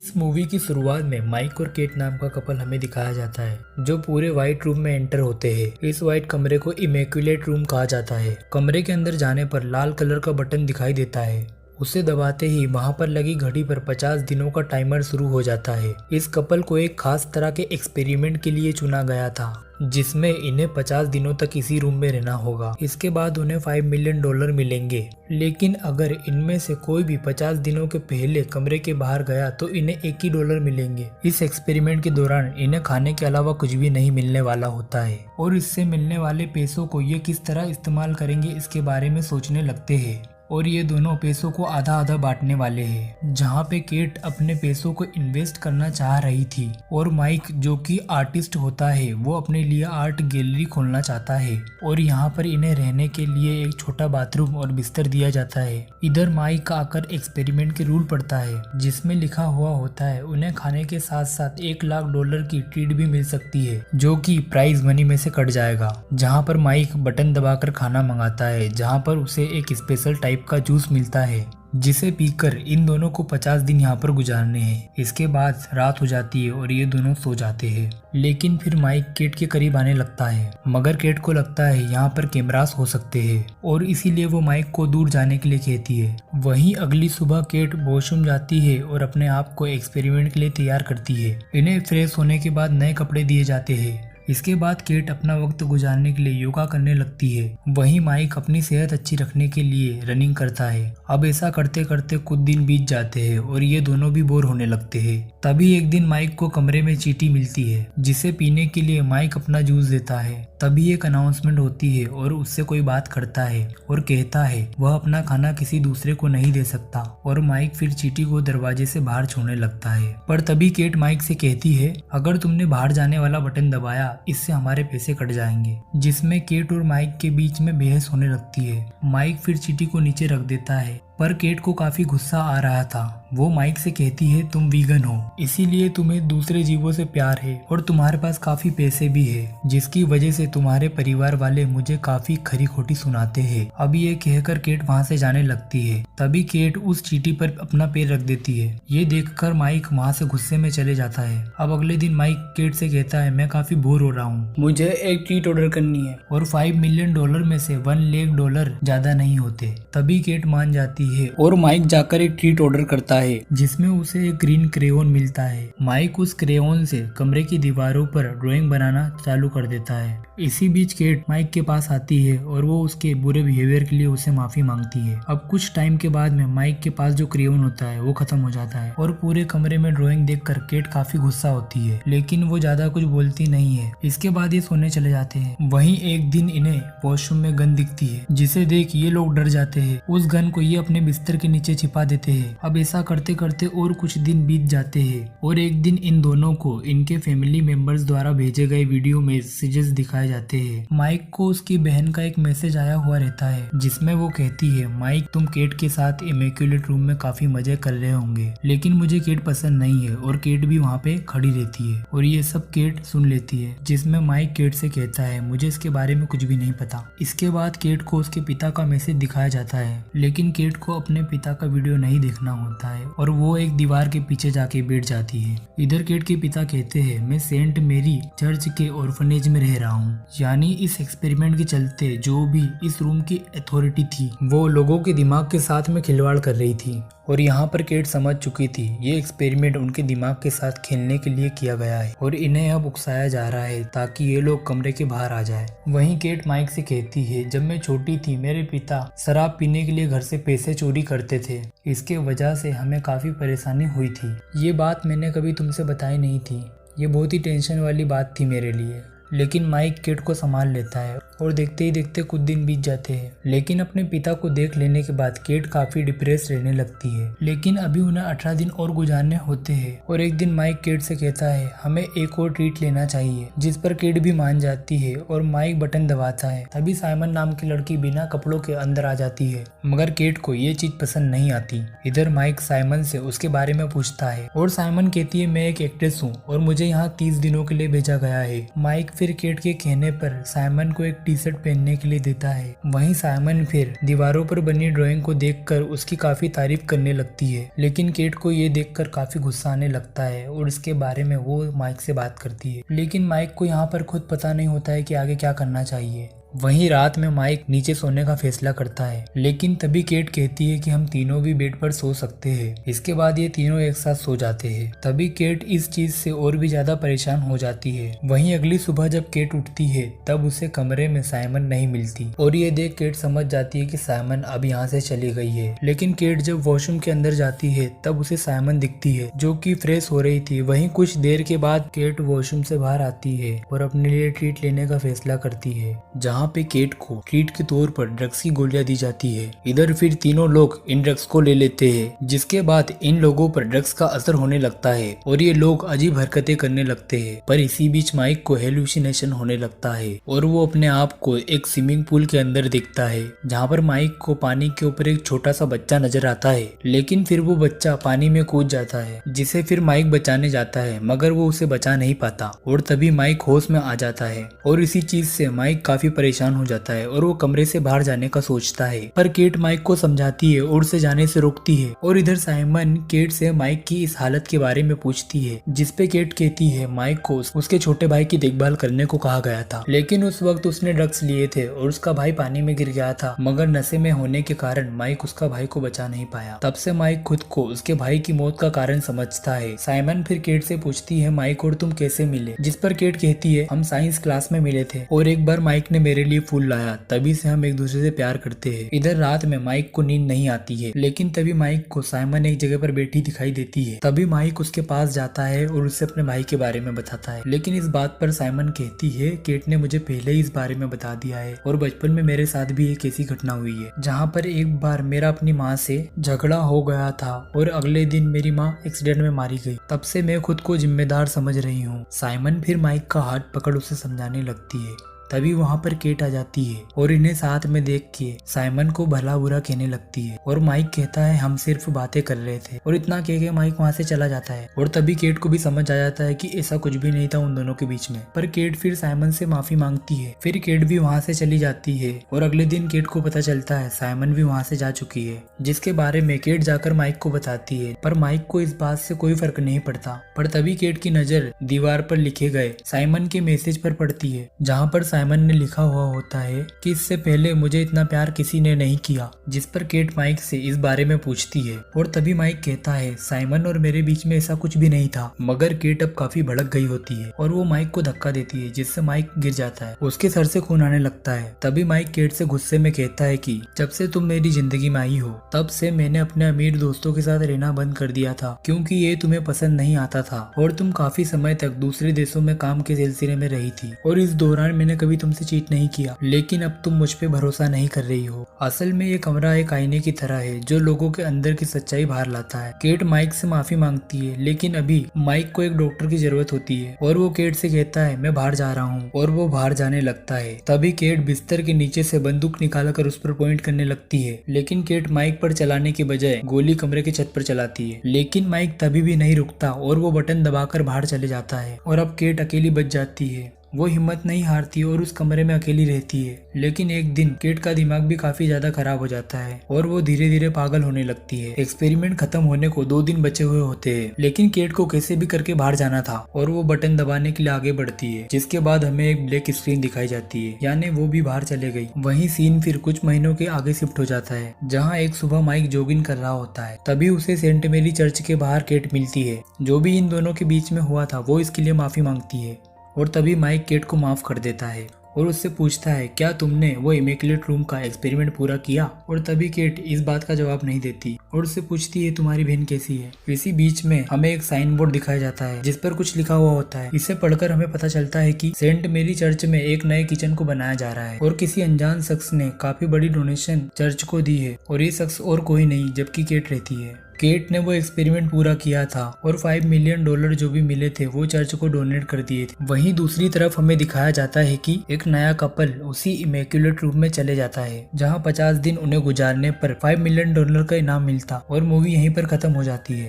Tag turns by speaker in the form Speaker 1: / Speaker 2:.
Speaker 1: इस मूवी की शुरुआत में माइक और केट नाम का कपल हमें दिखाया जाता है जो पूरे व्हाइट रूम में एंटर होते हैं। इस व्हाइट कमरे को इमेक्युलेट रूम कहा जाता है। कमरे के अंदर जाने पर लाल कलर का बटन दिखाई देता है। उसे दबाते ही वहां पर लगी घड़ी पर 50 दिनों का टाइमर शुरू हो जाता है। इस कपल को एक खास तरह के एक्सपेरिमेंट के लिए चुना गया था जिसमें इन्हें 50 दिनों तक इसी रूम में रहना होगा। इसके बाद उन्हें $5 मिलियन मिलेंगे, लेकिन अगर इनमें से कोई भी 50 दिनों के पहले कमरे के बाहर गया तो इन्हें $1 मिलेंगे। इस एक्सपेरिमेंट के दौरान इन्हें खाने के अलावा कुछ भी नहीं मिलने वाला होता है और इससे मिलने वाले पैसों को ये किस तरह इस्तेमाल करेंगे इसके बारे में सोचने लगते हैं। और ये दोनों पैसों को आधा आधा बांटने वाले हैं। जहाँ पे केट अपने पैसों को इन्वेस्ट करना चाह रही थी और माइक जो कि आर्टिस्ट होता है वो अपने लिए आर्ट गैलरी खोलना चाहता है। और यहाँ पर इन्हें रहने के लिए एक छोटा बाथरूम और बिस्तर दिया जाता है। इधर माइक आकर एक्सपेरिमेंट के रूल पढ़ता है जिसमें लिखा हुआ होता है उन्हें खाने के साथ साथ $1 लाख की ट्रीट भी मिल सकती है जो कि प्राइज मनी में से कट जाएगा। जहाँ पर माइक बटन दबाकर खाना मंगाता है जहाँ पर उसे एक स्पेशल टाइप का जूस मिलता है जिसे पीकर इन दोनों को 50 दिन यहाँ पर गुजारने हैं। इसके बाद रात हो जाती है और ये दोनों सो जाते हैं। लेकिन फिर माइक केट के करीब आने लगता है मगर केट को लगता है यहाँ पर कैमरास हो सकते हैं और इसीलिए वो माइक को दूर जाने के लिए कहती है। वहीं अगली सुबह केट वॉशरूम जाती है और अपने आप को एक्सपेरिमेंट के लिए तैयार करती है। इन्हें फ्रेश होने के बाद नए कपड़े दिए जाते हैं। इसके बाद केट अपना वक्त गुजारने के लिए योगा करने लगती है। वहीं माइक अपनी सेहत अच्छी रखने के लिए रनिंग करता है। अब ऐसा करते करते कुछ दिन बीत जाते हैं और ये दोनों भी बोर होने लगते हैं। तभी एक दिन माइक को कमरे में चींटी मिलती है जिसे पीने के लिए माइक अपना जूस देता है। तभी एक अनाउंसमेंट होती है और उससे कोई बात करता है और कहता है वह अपना खाना किसी दूसरे को नहीं दे सकता और माइक फिर चींटी को दरवाजे से बाहर छोड़ने लगता है। पर तभी केट माइक से कहती है अगर तुमने बाहर जाने वाला बटन दबाया इससे हमारे पैसे कट जाएंगे, जिसमें केट और माइक के बीच में बहस होने लगती है। माइक फिर चींटी को नीचे रख देता है पर केट को काफी गुस्सा आ रहा था। वो माइक से कहती है तुम वीगन हो इसीलिए तुम्हें दूसरे जीवों से प्यार है और तुम्हारे पास काफी पैसे भी है जिसकी वजह से तुम्हारे परिवार वाले मुझे काफी खरी खोटी सुनाते हैं। अब ये कहकर केट वहाँ से जाने लगती है। तभी केट उस चींटी पर अपना पैर रख देती है। ये देखकर माइक वहाँ से गुस्से में चले जाता है। अब अगले दिन माइक केट से कहता है मैं काफी बोर हो रहा हूँ, मुझे एक ट्रीट ऑर्डर करनी है और $5 मिलियन में से $1 लाख ज्यादा नहीं होते। तभी केट मान जाती है और माइक जाकर एक ट्रीट ऑर्डर करता है जिसमें उसे एक ग्रीन क्रेयॉन मिलता है। माइक उस क्रेयॉन से कमरे की दीवारों पर ड्राइंग बनाना चालू कर देता है। इसी बीच केट माइक के पास आती है और वो उसके बुरे बिहेवियर के लिए उसे माफी मांगती है। अब कुछ टाइम के बाद में माइक के पास जो क्रेयॉन होता है वो खत्म हो जाता है और पूरे कमरे में ड्राइंग देखकर केट काफी गुस्सा होती है लेकिन वो ज्यादा कुछ बोलती नहीं है। इसके बाद ये सोने चले जाते हैं। वहीं एक दिन इन्हें वॉशरूम में गन दिखती है जिसे देख ये लोग डर जाते हैं। उस गन को ये अपने बिस्तर के नीचे छिपा देते हैं। अब ऐसा करते करते और कुछ दिन बीत जाते हैं और एक दिन इन दोनों को इनके फैमिली मेंबर्स द्वारा भेजे गए वीडियो मैसेजेस दिखाए जाते हैं। माइक को उसकी बहन का एक मैसेज आया हुआ रहता है जिसमें वो कहती है माइक तुम केट के साथ इमेक्युलेट रूम में काफी मजे कर रहे होंगे लेकिन मुझे केट पसंद नहीं है। और केट भी वहाँ पे खड़ी रहती है और ये सब केट सुन लेती है जिसमें माइक केट से कहता है मुझे इसके बारे में कुछ भी नहीं पता। इसके बाद केट को उसके पिता का मैसेज दिखाया जाता है लेकिन केट को अपने पिता का वीडियो नहीं देखना होता है और वो एक दीवार के पीछे जाके बैठ जाती है। इधर केट के पिता कहते हैं मैं सेंट मेरी चर्च के ऑर्फनेज में रह रहा हूँ। यानी इस एक्सपेरिमेंट के चलते जो भी इस रूम की अथॉरिटी थी वो लोगों के दिमाग के साथ में खिलवाड़ कर रही थी और यहाँ पर केट समझ चुकी थी ये एक्सपेरिमेंट उनके दिमाग के साथ खेलने के लिए किया गया है और इन्हें अब उकसाया जा रहा है ताकि ये लोग कमरे के बाहर आ जाए। वहीं केट माइक से कहती है जब मैं छोटी थी मेरे पिता शराब पीने के लिए घर से पैसे चोरी करते थे, इसके वजह से हमें काफी परेशानी हुई थी। ये बात मैंने कभी तुमसे बताई नहीं थी, ये बहुत ही टेंशन वाली बात थी मेरे लिए। लेकिन माइक केट को संभाल लेता है और देखते ही देखते कुछ दिन बीत जाते हैं। लेकिन अपने पिता को देख लेने के बाद केट काफी डिप्रेस रहने लगती है। लेकिन अभी उन्हें 18 दिन और गुजारने होते हैं और एक दिन माइक केट से कहता है हमें एक और ट्रीट लेना चाहिए जिस पर केट भी मान जाती है और माइक बटन दबाता है। तभी साइमन नाम की लड़की बिना कपड़ों के अंदर आ जाती है मगर केट को ये चीज पसंद नहीं आती। इधर माइक साइमन से उसके बारे में पूछता है और साइमन कहती है मैं एक एक्ट्रेस हूँ और मुझे यहाँ 30 दिनों के लिए भेजा गया है। माइक फिर केट के कहने पर साइमन को एक टी शर्ट पहनने के लिए देता है। वहीं साइमन फिर दीवारों पर बनी ड्राइंग को देखकर उसकी काफी तारीफ करने लगती है, लेकिन केट को ये देखकर काफी गुस्सा आने लगता है और इसके बारे में वो माइक से बात करती है। लेकिन माइक को यहाँ पर खुद पता नहीं होता है कि आगे क्या करना चाहिए। वहीं रात में माइक नीचे सोने का फैसला करता है, लेकिन तभी केट कहती है कि हम तीनों भी बेड पर सो सकते हैं। इसके बाद ये तीनों एक साथ सो जाते हैं। तभी केट इस चीज से और भी ज्यादा परेशान हो जाती है। वहीं अगली सुबह जब केट उठती है तब उसे कमरे में साइमन नहीं मिलती और ये देख केट समझ जाती है कि साइमन अब यहाँ से चली गई है। लेकिन केट जब वॉशरूम के अंदर जाती है तब उसे साइमन दिखती है जो कि फ्रेश हो रही थी। वहीं कुछ देर के बाद केट वॉशरूम से बाहर आती है और अपने लिए ट्रीट लेने का फैसला करती है, जहाँ पे केट को ट्रीट के तौर पर ड्रग्स की गोलियां दी जाती है। इधर फिर तीनों लोग इन ड्रग्स को ले लेते हैं, जिसके बाद इन लोगों पर ड्रग्स का असर होने लगता है और ये लोग अजीब हरकतें करने लगते हैं। पर इसी बीच माइक को हेलुसिनेशन होने लगता है और वो अपने आप को एक स्विमिंग पूल के अंदर देखता है, जहाँ पर माइक को पानी के ऊपर एक छोटा सा बच्चा नजर आता है। लेकिन फिर वो बच्चा पानी में कूद जाता है, जिसे फिर माइक बचाने जाता है, मगर वो उसे बचा नहीं पाता और तभी माइक होश में आ जाता है। और इसी चीज से माइक काफी परेशान हो जाता है और वो कमरे से बाहर जाने का सोचता है। पर केट माइक को समझाती है और उसे जाने से रोकती है। और इधर साइमन केट से माइक की इस हालत के बारे में पूछती है, जिसपे केट कहती है माइक को उसके छोटे भाई की देखभाल करने को कहा गया था, लेकिन उस वक्त उसने ड्रग्स लिए थे और उसका भाई पानी में गिर गया था, मगर नशे में होने के कारण माइक उसका भाई को बचा नहीं पाया। तब से माइक खुद को उसके भाई की मौत का कारण समझता है। साइमन फिर केट से पूछती है माइक और तुम कैसे मिले, जिस पर केट कहती है हम साइंस क्लास में मिले थे और एक बार माइक ने मेरे लिए फूल लाया, तभी से हम एक दूसरे से प्यार करते हैं। इधर रात में माइक को नींद नहीं आती है, लेकिन तभी माइक को साइमन एक जगह पर बैठी दिखाई देती है। तभी माइक उसके पास जाता है और उससे अपने भाई के बारे में बताता है, लेकिन इस बात पर साइमन कहती है केट ने मुझे पहले ही इस बारे में बता दिया है और बचपन में मेरे साथ भी एक ऐसी घटना हुई है, जहाँ पर एक बार मेरा अपनी माँ से झगड़ा हो गया था और अगले दिन मेरी माँ एक्सीडेंट में मारी गई। तब से मैं खुद को जिम्मेदार समझ रही हूँ। साइमन फिर माइक का हाथ पकड़ उसे समझाने लगती है। तभी वहाँ पर केट आ जाती है और इन्हें साथ में देख के साइमन को भला बुरा कहने लगती है और माइक कहता है हम सिर्फ बातें कर रहे थे और इतना कह के माइक वहाँ से चला जाता है। और तभी केट को भी समझ आ जाता है कि ऐसा कुछ भी नहीं था उन दोनों के बीच में। पर केट फिर साइमन से माफी मांगती है। फिर केट भी वहाँ से चली जाती है और अगले दिन केट को पता चलता है साइमन भी वहाँ से जा चुकी है, जिसके बारे में केट जाकर माइक को बताती है। पर माइक को इस बात से कोई फर्क नहीं पड़ता। पर तभी केट की नजर दीवार पर लिखे गए साइमन के मैसेज पर पड़ती है, जहाँ पर साइमन ने लिखा हुआ होता है कि इससे पहले मुझे इतना प्यार किसी ने नहीं किया। जिस पर केट माइक से इस बारे में पूछती है और तभी माइक कहता है साइमन और मेरे बीच में ऐसा कुछ भी नहीं था। मगर केट अब काफी भड़क गई होती है और वो माइक को धक्का देती है, जिससे माइक गिर जाता है। उसके सर से खून आने लगता है। तभी माइक केट से गुस्से में कहता है कि जब से तुम मेरी जिंदगी में आई हो तब से मैंने अपने अमीर दोस्तों के साथ रहना बंद कर दिया था, क्योंकि ये तुम्हें पसंद नहीं आता था और तुम काफी समय तक दूसरे देशों में काम के सिलसिले में रही थी और इस दौरान मैंने कभी तुमसे चीट नहीं किया, लेकिन अब तुम मुझ पे भरोसा नहीं कर रही हो। असल में ये कमरा एक आईने की तरह है जो लोगों के अंदर की सच्चाई बाहर लाता है। केट माइक से माफी मांगती है, लेकिन अभी माइक को एक डॉक्टर की जरूरत होती है और वो केट से कहता है मैं बाहर जा रहा हूँ और वो बाहर जाने लगता है। तभी केट बिस्तर के नीचे से बंदूक निकालकर उस पर पॉइंट करने लगती है, लेकिन केट माइक पर चलाने के बजाय गोली कमरे के छत पर चलाती है। लेकिन माइक तभी भी नहीं रुकता और वो बटन दबाकर बाहर चले जाता है और अब केट अकेली बच जाती है। वो हिम्मत नहीं हारती और उस कमरे में अकेली रहती है। लेकिन एक दिन केट का दिमाग भी काफी ज्यादा खराब हो जाता है और वो धीरे धीरे पागल होने लगती है। एक्सपेरिमेंट खत्म होने को 2 दिन बचे हुए होते हैं, लेकिन केट को कैसे भी करके बाहर जाना था और वो बटन दबाने के लिए आगे बढ़ती है, जिसके बाद हमें एक ब्लैक स्क्रीन दिखाई जाती है, यानी वो भी बाहर चले गई। वही सीन फिर कुछ महीनों के आगे शिफ्ट हो जाता है, जहाँ एक सुबह माइक जॉगिंग कर रहा होता है। तभी उसे सेंट मेरी चर्च के बाहर केट मिलती है। जो भी इन दोनों के बीच में हुआ था वो इसके लिए माफी मांगती है और तभी माइक केट को माफ कर देता है और उससे पूछता है क्या तुमने वो इमेक्युलेट रूम का एक्सपेरिमेंट पूरा किया। और तभी केट इस बात का जवाब नहीं देती और उससे पूछती है तुम्हारी बहन कैसी है। इसी बीच में हमें एक साइन बोर्ड दिखाया जाता है जिस पर कुछ लिखा हुआ होता है। इसे पढ़कर हमें पता चलता है कि सेंट मेरी चर्च में एक नए किचन को बनाया जा रहा है और किसी अनजान शख्स ने काफी बड़ी डोनेशन चर्च को दी है और ये शख्स और कोई नहीं जबकि केट रहती है। केट ने वो एक्सपेरिमेंट पूरा किया था और $5 मिलियन जो भी मिले थे वो चर्च को डोनेट कर दिए थे। वहीं दूसरी तरफ हमें दिखाया जाता है कि एक नया कपल उसी इमेक्युलेट रूम में चले जाता है, जहां 50 दिन उन्हें गुजारने पर $5 मिलियन का इनाम मिलता और मूवी यहीं पर खत्म हो जाती है।